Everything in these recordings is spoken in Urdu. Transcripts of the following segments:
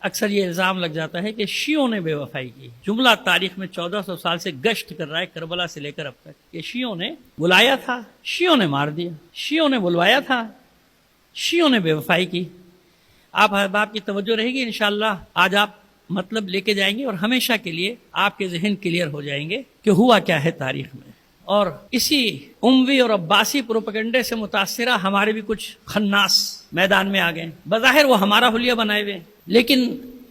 اکثر یہ الزام لگ جاتا ہے کہ شیعوں نے بے وفائی کی. جملہ تاریخ میں 1400 سال سے گشت کر رہا ہے کربلا سے لے کر اب تک کہ شیعوں نے بلایا تھا, شیعوں نے مار دیا, شیعوں نے بلوایا تھا, شیعوں نے بے وفائی کی. آپ احباب کی توجہ رہے گی انشاءاللہ. آج آپ مطلب لے کے جائیں گے اور ہمیشہ کے لیے آپ کے ذہن کلیئر ہو جائیں گے کہ ہوا کیا ہے تاریخ میں. اور اسی اموی اور عباسی پروپیگنڈے سے متاثرہ ہمارے بھی کچھ خناس میدان میں آ گئے. بظاہر وہ ہمارا حلیہ بنائے ہوئے, لیکن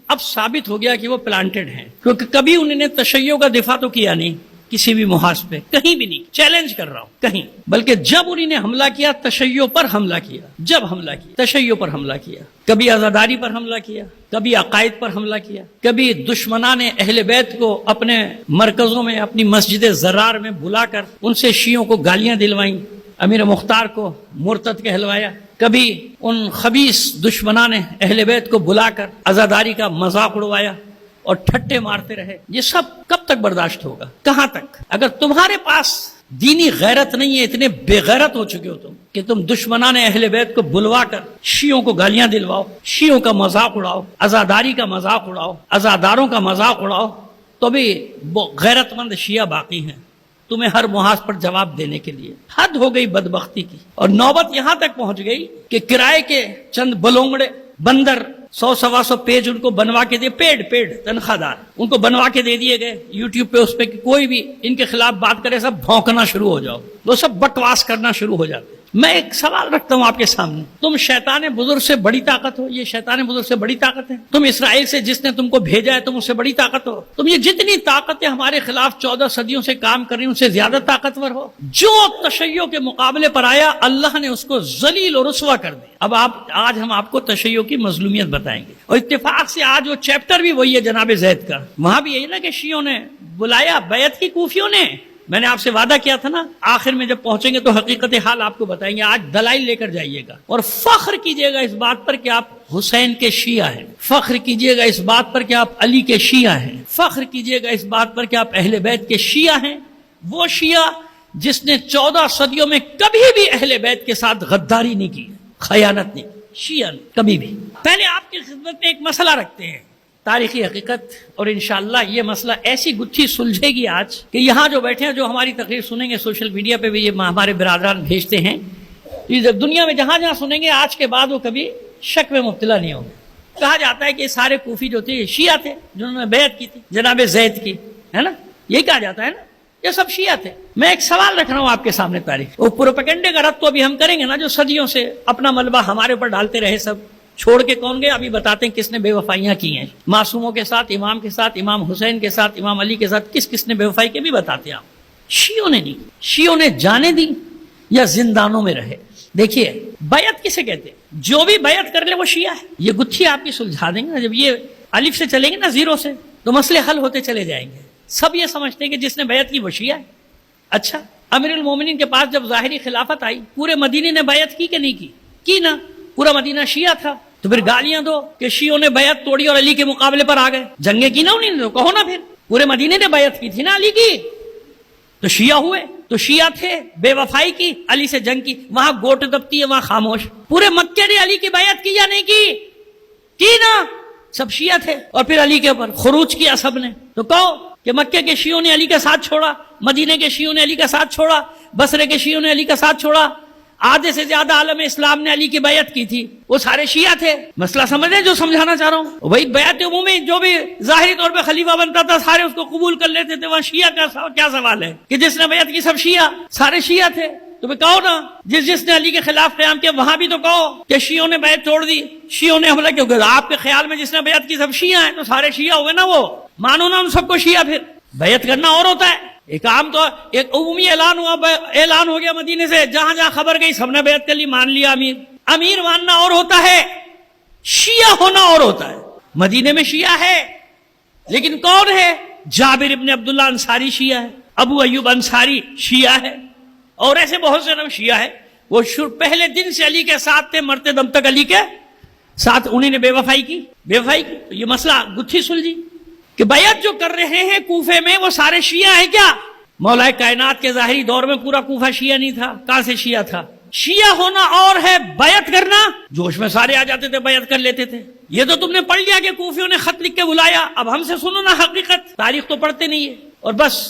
اب ثابت ہو گیا کہ وہ پلانٹڈ ہیں, کیونکہ کبھی انہوں نے تشیع کا دفاع تو کیا نہیں کسی بھی محاذ پہ, کہیں بھی نہیں. چیلنج کر رہا ہوں کہیں, بلکہ جب انہوں نے حملہ کیا تشیع پر حملہ کیا, جب حملہ کیا تشیع پر حملہ کیا, کبھی عزاداری پر حملہ کیا, کبھی عقائد پر حملہ کیا, کبھی دشمنان اہل بیت کو اپنے مرکزوں میں اپنی مسجد زرار میں بلا کر ان سے شیعوں کو گالیاں دلوائیں, امیر مختار کو مرتد کہلوایا, کبھی ان خبیث دشمنان اہل بیت کو بلا کر عزاداری کا مذاق اڑوایا اور ٹھٹے مارتے رہے. یہ سب کب تک برداشت ہوگا, کہاں تک؟ اگر تمہارے پاس دینی غیرت نہیں ہے, اتنے بے غیرت ہو چکے ہو تم کہ تم دشمنان اہل بیت کو بلوا کر شیعوں کو گالیاں دلواؤ, شیعوں کا مذاق اڑاؤ, عزاداری کا مذاق اڑاؤ, عزاداروں کا مذاق اڑاؤ, تو بھی غیرت مند شیعہ باقی ہیں تمہیں ہر محاذ پر جواب دینے کے لیے. حد ہو گئی بدبختی کی, اور نوبت یہاں تک پہنچ گئی کہ کرائے کے چند بلونگڑے بندر 100-125 پیج ان کو بنوا کے دے, پیڈ تنخواہ دار ان کو بنوا کے دے دیے گئے یوٹیوب پہ. اس پہ کوئی بھی ان کے خلاف بات کرے سب بھونکنا شروع ہو جاؤ, وہ سب بکواس کرنا شروع ہو جاتے. میں ایک سوال رکھتا ہوں آپ کے سامنے, تم شیطان بزرگ سے بڑی طاقت ہو, یہ شیطان بزرگ سے بڑی طاقت ہے. تم اسرائیل سے جس نے تم کو بھیجا ہے تم اس سے بڑی طاقت ہو. تم یہ جتنی طاقتیں ہمارے خلاف 14 صدیوں سے کام کر رہی ہیں ان سے زیادہ طاقتور ہو. جو تشیع کے مقابلے پر آیا اللہ نے اس کو ذلیل اور رسوا کر دیا. اب آج ہم آپ کو تشیع کی مظلومیت بتائیں گے, اور اتفاق سے آج وہ چیپٹر بھی وہی ہے جناب زید کا. وہاں بھی یہی نا کہ شیعوں نے بلایا, بیعت کی کوفیوں نے. میں نے آپ سے وعدہ کیا تھا نا آخر میں جب پہنچیں گے تو حقیقت حال آپ کو بتائیں گے. آج دلائل لے کر جائیے گا اور فخر کیجئے گا اس بات پر کہ آپ حسین کے شیعہ ہیں, فخر کیجئے گا اس بات پر کہ آپ علی کے شیعہ ہیں, فخر کیجئے گا اس بات پر کہ آپ اہل بیت کے شیعہ ہیں. وہ شیعہ جس نے 14 صدیوں میں کبھی بھی اہل بیت کے ساتھ غداری نہیں کی, خیانت نہیں کی, شیعہ نے کبھی بھی. پہلے آپ کی خدمت میں ایک مسئلہ رکھتے ہیں, تاریخی حقیقت, اور انشاءاللہ یہ مسئلہ ایسی گتھی سلجھے گی آج کہ یہاں جو بیٹھے ہیں جو ہماری تقریر سنیں گے سوشل میڈیا پہ بھی یہ ہمارے برادران بھیجتے ہیں, دنیا میں جہاں جہاں سنیں گے آج کے بعد وہ کبھی شک میں مبتلا نہیں ہوں گے. کہا جاتا ہے کہ سارے کوفی جو تھے شیعہ تھے جنہوں نے بیعت کی تھی جناب زید کی, ہے نا, یہی کہا جاتا ہے نا, یہ سب شیعہ تھے. میں ایک سوال رکھ رہا ہوں آپ کے سامنے تاریخ, وہ پروپیگنڈے کا رد تو ابھی ہم کریں گے نا, جو صدیوں سے اپنا ملبہ ہمارے اوپر ڈالتے رہے, سب چھوڑ کے کون گئے. ابھی بتاتے ہیں کس نے بے وفائیاں کی ہیں معصوموں کے ساتھ, امام کے ساتھ, امام حسین کے ساتھ, امام علی کے ساتھ, کس نے بے وفائی کے بھی بتاتے ہیں آپ. شیعوں نے نہیں, شیعوں نے جانے دی یا زندانوں میں رہے. دیکھیے بیعت کسے کہتے ہیں, جو بھی بیعت کر لے وہ شیعہ ہے. یہ گتھی آپ کی سلجھا دیں گے. جب یہ الف سے چلیں گے نا, زیرو سے, تو مسئلے حل ہوتے چلے جائیں گے. سب یہ سمجھتے ہیں کہ جس نے بیعت کی وہ شیعہ ہے. اچھا, امیر المومنین کے پاس جب ظاہری خلافت آئی پورے مدینے نے بیعت کی کہ نہیں کی؟ کی نا, پورا مدینہ شیعہ تھا. تو پھر گالیاں دو کہ شیعوں نے بیعت توڑی اور علی کے مقابلے پر آ گئے. جنگیں کی نا انہوں نے, کہو نا, پھر پورے مدینے نے بیعت کی تھی نا علی کی, تو شیعہ ہوئے. تو شیعہ تھے, بے وفائی کی, علی سے جنگ کی, وہاں گوٹ دبتی ہے وہاں خاموش. پورے مکے نے علی کی بیعت کی یا نہیں کی نا, سب شیعہ تھے. اور پھر علی کے اوپر خروج کیا سب نے. تو کہو کہ مکے کے شیعوں نے علی کا ساتھ چھوڑا, مدینے کے شیعوں نے علی کا ساتھ چھوڑا, بصرے کے شیعوں نے علی کا ساتھ چھوڑا, آدھے سے زیادہ عالم اسلام نے علی کی بیعت کی تھی, وہ سارے شیعہ تھے. مسئلہ سمجھ رہے جو سمجھانا چاہ رہا ہوں؟ وہی بیعت عمومی جو بھی ظاہری طور پہ خلیفہ بنتا تھا سارے اس کو قبول کر لیتے تھے. وہاں شیعہ کا کیا سوال ہے کہ جس نے بیعت کی سب شیعہ, سارے شیعہ تھے. تو بھی کہو نا جس نے علی کے خلاف قیام کیا وہاں بھی تو کہو کہ شیعوں نے بیعت توڑ دی, شیعوں نے حملہ کیوں کیا. آپ کے خیال میں جس نے بیعت کی سب شیعہ ہیں تو سارے شیعہ ہوئے نا, وہ مانو نا ان سب کو شیعہ. پھر بیعت کرنا اور ہوتا ہے, ایک عام تو ایک عمومی اعلان ہو گیا مدینے سے, جہاں جہاں خبر گئی سب نے بیعت کر لی, مان لیا امیر ماننا اور ہوتا ہے, شیعہ ہونا اور ہوتا ہے. مدینے میں شیعہ ہے لیکن کون ہے؟ جابر ابن عبداللہ انصاری شیعہ ہے, ابو ایوب انصاری شیعہ ہے, اور ایسے بہت سے نام شیعہ ہے. وہ پہلے دن سے علی کے ساتھ تھے, مرتے دم تک علی کے ساتھ. انہیں نے بے وفائی کی. تو یہ مسئلہ گتھی سلجھی کہ بیعت جو کر رہے ہیں کوفے میں وہ سارے شیعہ ہیں کیا؟ مولا کائنات کے ظاہری دور میں پورا کوفہ شیعہ نہیں تھا. کہاں سے شیعہ تھا؟ شیعہ ہونا اور ہے بیعت کرنا، جوش میں سارے آ جاتے تھے، بیعت کر لیتے تھے. یہ تو تم نے پڑھ لیا کہ کوفیوں نے خط لکھ کے بلایا، اب ہم سے سنو نا حقیقت. تاریخ تو پڑھتے نہیں ہے، اور بس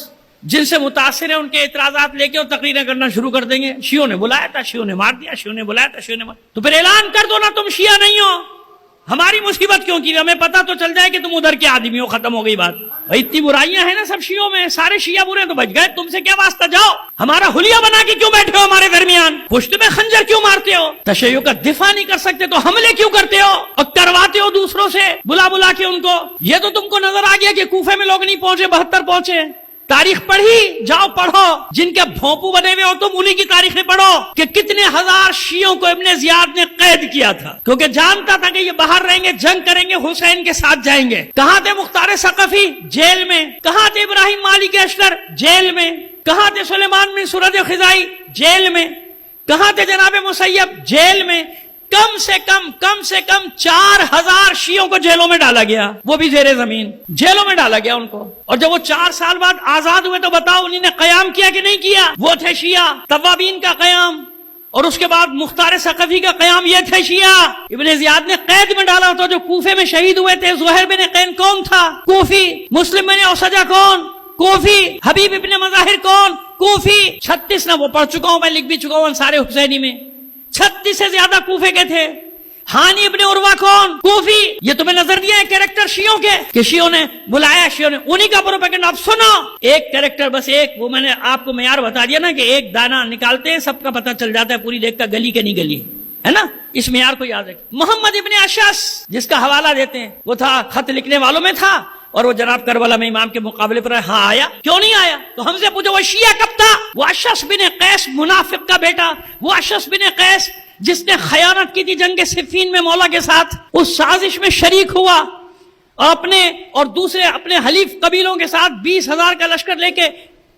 جن سے متاثر ہیں ان کے اعتراضات لے کے اور تقریریں کرنا شروع کر دیں گے. شیعوں نے بلایا تھا، شیعوں نے مار دیا، شیعوں نے بلایا تھا، شیعوں نے مار. تو پھر اعلان کر دو نا تم شیعہ نہیں ہو. ہماری مصیبت کیوں کی؟ ہمیں پتہ تو چل جائے کہ تم ادھر کے آدمی ہو، ختم ہو گئی بات. بھائی اتنی برائیاں ہیں نا سب شیعوں میں، سارے شیعہ برے تو بچ گئے، تم سے کیا واسطہ؟ جاؤ، ہمارا حلیہ بنا کے کیوں بیٹھے ہو ہمارے درمیان؟ پشت میں خنجر کیوں مارتے ہو؟ تشیع کا دفاع نہیں کر سکتے تو حملے کیوں کرتے ہو اور کرواتے ہو دوسروں سے بلا کے ان کو؟ یہ تو تم کو نظر آ گیا کہ کوفے میں لوگ نہیں پہنچے، 72 پہنچے. تاریخ پڑھی جاؤ، پڑھو. جن کے بھونپو بنے ہوئے ہو تم انہی کی تاریخیں پڑھو کہ کتنے ہزار شیعوں کو ابن زیاد نے قید کیا تھا، کیونکہ جانتا تھا کہ یہ باہر رہیں گے، جنگ کریں گے، حسین کے ساتھ جائیں گے. کہاں تھے مختار ثقفی؟ جیل میں. کہاں تھے ابراہیم مالک اشتر؟ جیل میں. کہاں تھے سلیمان بن سورد خزائی؟ جیل میں. کہاں تھے جناب مسیب؟ جیل میں. کم سے کم 4000 شیعوں کو جیلوں میں ڈالا گیا، وہ بھی زیر زمین جیلوں میں ڈالا گیا ان کو. اور جب وہ 4 سال بعد آزاد ہوئے تو بتاؤ انہوں نے قیام کیا کہ نہیں کیا؟ وہ تھے شیعہ. توابین کا قیام، اور اس کے بعد مختار ثقفی کا قیام، یہ تھے شیعہ. ابن زیاد نے قید میں ڈالا تو جو کوفے میں شہید ہوئے تھے، زہیر بن قین کون تھا؟ کوفی. مسلم بن اوسجہ کون؟ کوفی. حبیب ابن مظاہر کون؟ کوفی. 36 نہ وہ پڑھ چکا ہوں، میں لکھ بھی چکا ہوں انصار حسینی میں، 36 سے زیادہ کوفے کے تھے. ہانی ابن عروہ کون؟ کوفی. یہ تمہیں نظر دیا ہے کیریکٹر شیعوں کے کہ شیعوں نے بلایا، شیعوں نے انہی کا پروپیگنڈا. اب سنو ایک کیریکٹر، بس ایک، وہ میں نے آپ کو معیار بتا دیا نا کہ ایک دانہ نکالتے ہیں سب کا پتہ چل جاتا ہے پوری لیک کا گلی کے نہیں گلی ہے نا. اس معیار کو یاد رکھیں. محمد ابن اشعث جس کا حوالہ دیتے ہیں، وہ تھا خط لکھنے والوں میں تھا، اور وہ جناب کربلا میں امام کے مقابلے پر ہاں آیا. کیوں نہیں آیا؟ تو ہم سے پوچھو وہ شیعہ کب تھا؟ وہ اشعث بن قیس منافق کا بیٹا، وہ اشعث بن قیس جس نے خیانت کی تھی جنگ صفین میں مولا کے ساتھ، اس سازش میں شریک ہوا اور اپنے اور دوسرے اپنے حلیف قبیلوں کے ساتھ 20,000 کا لشکر لے کے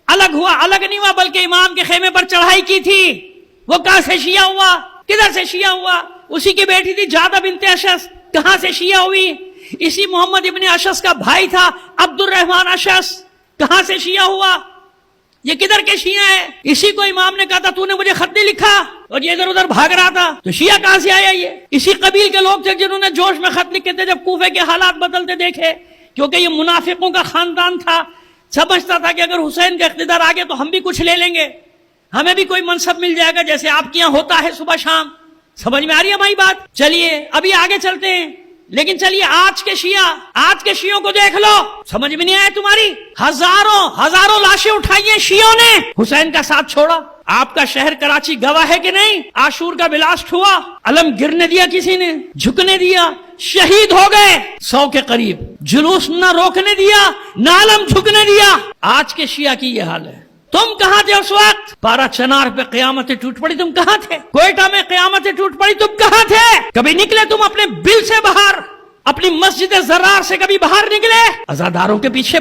الگ ہوا. الگ نہیں ہوا بلکہ امام کے خیمے پر چڑھائی کی تھی. وہ کہاں سے شیعہ ہوا؟ کدھر سے شیعہ ہوا؟ اسی کی بیٹی تھی جادہ بنت اشعث، کہاں سے شیعہ ہوئی؟ اسی محمد ابن اشعث کا بھائی تھا عبد الرحمن اشعث، کہاں سے شیعہ ہوا؟ یہ کدھر کے شیعہ ہے؟ اسی کو امام نے کہا تھا تو نے مجھے خط نہیں لکھا، اور یہ ادھر ادھر بھاگ رہا تھا. تو شیعہ کہاں سے آیا؟ یہ اسی قبیل کے لوگ تھے جنہوں نے جوش میں خط لکھے تھے جب کوفے کے حالات بدلتے دیکھے، کیونکہ یہ منافقوں کا خاندان تھا. سمجھتا تھا کہ اگر حسین کا اقتدار آ گیا تو ہم بھی کچھ لے لیں گے، ہمیں بھی کوئی منصب مل جائے گا جیسے آپ کے یہاں ہوتا ہے صبح شام. سمجھ میں آ رہی ہے ہماری بات؟ چلیے ابھی آگے چلتے ہیں. لیکن چلیے آج کے شیعوں کو دیکھ لو، سمجھ میں نہیں آیا تمہاری؟ ہزاروں لاشیں اٹھائی ہیں شیعوں نے، حسین کا ساتھ چھوڑا. آپ کا شہر کراچی گواہ ہے کہ نہیں؟ عاشور کا بلاسٹ ہوا، علم گرنے دیا کسی نے؟ جھکنے دیا؟ شہید ہو گئے 100 کے قریب. جلوس نہ روکنے دیا، نہ علم جھکنے دیا. آج کے شیعہ کی یہ حال ہے. تم کہاں تھے اس وقت؟ پارا چنار پہ قیامتیں ٹوٹ پڑی، تم کہاں تھے؟ کوئٹہ میں قیامتیں ٹوٹ پڑی، تم کہاں تھے؟ کبھی نکلے تم اپنے بل سے باہر؟ اپنی مسجد زرار سے کبھی باہر نکلے؟ عزاداروں کے پیچھے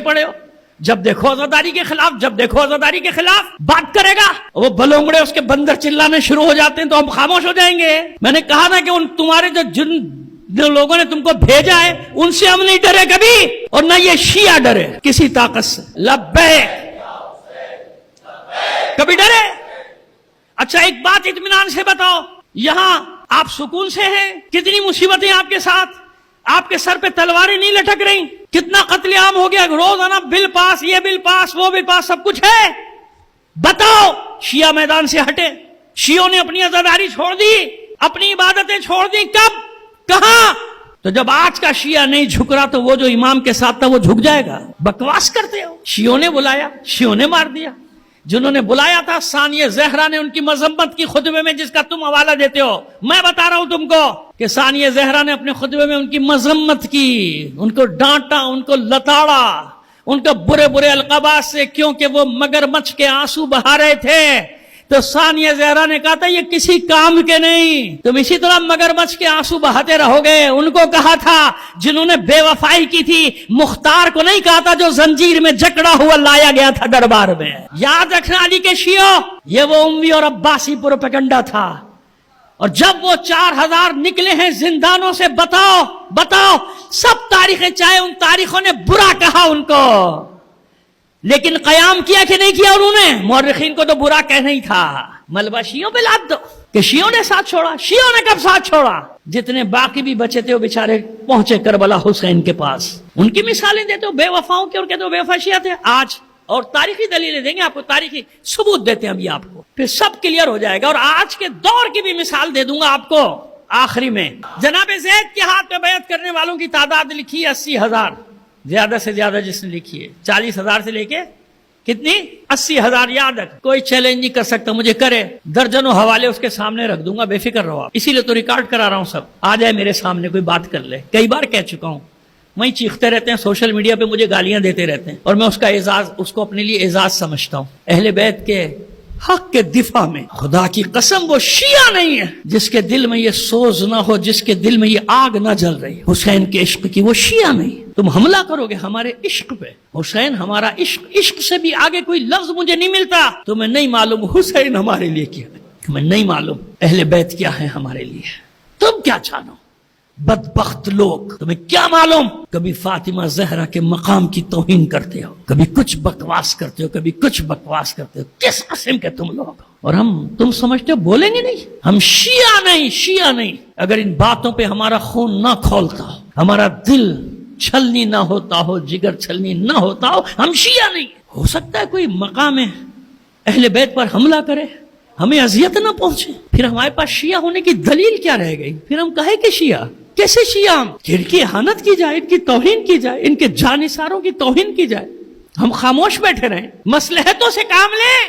پڑے ہو. جب دیکھو عزاداری کے خلاف بات کرے گا، وہ بلونگڑے اس کے بندر چلانے شروع ہو جاتے ہیں تو ہم خاموش ہو جائیں گے. میں نے کہا نا کہ ان تمہارے جن لوگوں نے تم کو بھیجا ہے ان سے ہم نہیں ڈرے کبھی، اور نہ یہ شیعہ ڈرے کسی طاقت سے. لبیک کبھی ڈرے؟ اچھا ایک بات اطمینان سے بتاؤ، یہاں آپ سکون سے ہیں؟ کتنی مصیبتیں آپ کے ساتھ؟ آپ کے سر پہ تلواریں نہیں لٹک رہی؟ کتنا قتل عام ہو گیا روزانہ؟ بل پاس، یہ بل پاس، وہ بل پاس، سب کچھ ہے. بتاؤ شیعہ میدان سے ہٹے؟ شیعوں نے اپنی عزاداری چھوڑ دی، اپنی عبادتیں چھوڑ دی، کب؟ کہاں؟ تو جب آج کا شیعہ نہیں جھک رہا تو وہ جو امام کے ساتھ تھا وہ جھک جائے گا؟ بکواس کرتے ہو. شیعوں نے بلایا، شیعوں نے مار دیا. جنہوں نے بلایا تھا ثانیہ زہرا نے ان کی مذمت کی خطبے میں، جس کا تم حوالہ دیتے ہو. میں بتا رہا ہوں تم کو کہ ثانیہ زہرا نے اپنے خطبے میں ان کی مذمت کی، ان کو ڈانٹا، ان کو لتاڑا، ان کو برے القابات سے، کیونکہ وہ مگرمچھ کے آنسو بہا رہے تھے. تو ثانیہ زہرا نے کہا تھا یہ کسی کام کے نہیں، تم اسی طرح مگرمچھ کے آنسو بہاتے رہو گے. ان کو کہا تھا جنہوں نے بے وفائی کی تھی، مختار کو نہیں کہا تھا جو زنجیر میں جکڑا ہوا لایا گیا تھا دربار میں. یاد رکھنا علی کے شیعوں، یہ وہ امی اور عباسی پروپیگنڈا تھا. اور جب وہ 4000 نکلے ہیں زندانوں سے، بتاؤ سب تاریخیں، چاہے ان تاریخوں نے برا کہا ان کو، لیکن قیام کیا کہ نہیں کیا انہوں نے؟ مورخین کو تو برا کہنا ہی تھا، ملبہ شیعوں پہ لاد دو کہ شیعوں نے ساتھ چھوڑا. شیعوں نے کب ساتھ چھوڑا؟ جتنے باقی بھی بچے تھے وہ بیچارے پہنچے کربلا حسین کے پاس. ان کی مثالیں دیتے ہو بے وفاؤں کی اور کہتے ہو بے وفا شیعہ تھے. آج اور تاریخی دلیلیں دیں گے آپ کو, تاریخی ثبوت دیتے ہیں ابھی آپ کو, پھر سب کلیئر ہو جائے گا. اور آج کے دور کی بھی مثال دے دوں گا آپ کو آخری میں. جناب زید کے ہاتھ میں بیعت کرنے والوں کی تعداد لکھی ہے 80,000, زیادہ سے زیادہ جس نے لکھی ہے 40,000 سے لے کے کتنی 80,000 یاد رکھ. کوئی چیلنج نہیں کر سکتا, مجھے کرے درجنوں حوالے اس کے سامنے رکھ دوں گا, بے فکر رہو آپ. اسی لیے تو ریکارڈ کرا رہا ہوں, سب آ جائے میرے سامنے, کوئی بات کر لے. کئی بار کہہ چکا ہوں, میں چیختے رہتے ہیں سوشل میڈیا پہ, مجھے گالیاں دیتے رہتے ہیں, اور میں اس کا اعزاز, اس کو اپنے لیے اعزاز سمجھتا ہوں. اہل بیت کے حق کے دفاع میں خدا کی قسم وہ شیعہ نہیں ہے جس کے دل میں یہ سوز نہ ہو, جس کے دل میں یہ آگ نہ جل رہی حسین کے عشق کی, وہ شیعہ نہیں. تم حملہ کرو گے ہمارے عشق پہ. حسین ہمارا عشق, عشق سے بھی آگے کوئی لفظ مجھے نہیں ملتا. تمہیں نہیں معلوم حسین ہمارے لیے کیا ہے, تمہیں نہیں معلوم اہل بیت کیا ہے ہمارے لیے. تم کیا جانو بدبخت لوگ, تمہیں کیا معلوم. کبھی فاطمہ زہرا کے مقام کی توہین کرتے ہو, کبھی کچھ بکواس کرتے ہو, کبھی کچھ بکواس کرتے ہو. کس قسم کے تم لوگ ہو؟ اور تم سمجھتے ہو بولیں گے نہیں؟ ہم شیعہ نہیں, شیعہ نہیں. اگر ان باتوں پہ ہمارا خون نہ کھولتا ہو, ہمارا دل چھلنی نہ ہوتا ہو, جگر چھلنی نہ ہوتا ہو, ہم شیعہ نہیں. ہو سکتا ہے کوئی مقام اہل بیت پر حملہ کرے, ہمیں اذیت نہ پہنچے, پھر ہمارے پاس شیعہ ہونے کی دلیل کیا رہ گئی؟ پھر ہم کہے کہ شیعہ کیسے شیعہ ہم؟ ان کی اہانت کی جائے, ان کی توہین کی جائے, ان کے جانثاروں کی توہین کی جائے, ہم خاموش بیٹھے رہیں؟ مصلحتوں سے کام لیں.